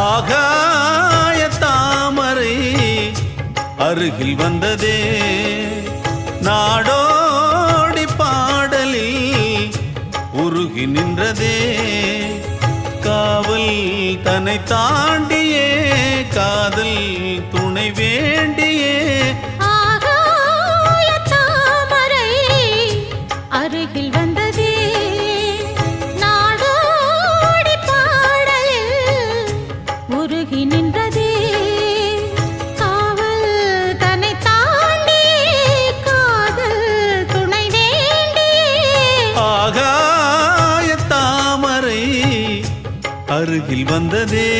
ஆகாய தாமரை அருகில் வந்ததே நாடோடி பாடலில் உருகி நின்றதே காவல் தன்னை தாண்டியே காதல் துணை வேண்டியே ஆகாய தாமரை அருகில் வந்ததே நாடோடி பாடலில் உருகி நின்றதே காவல் தன்னை தாண்டியே காதல் துணை வேண்டியே ஆகாய தாமரை அருகில் வந்ததே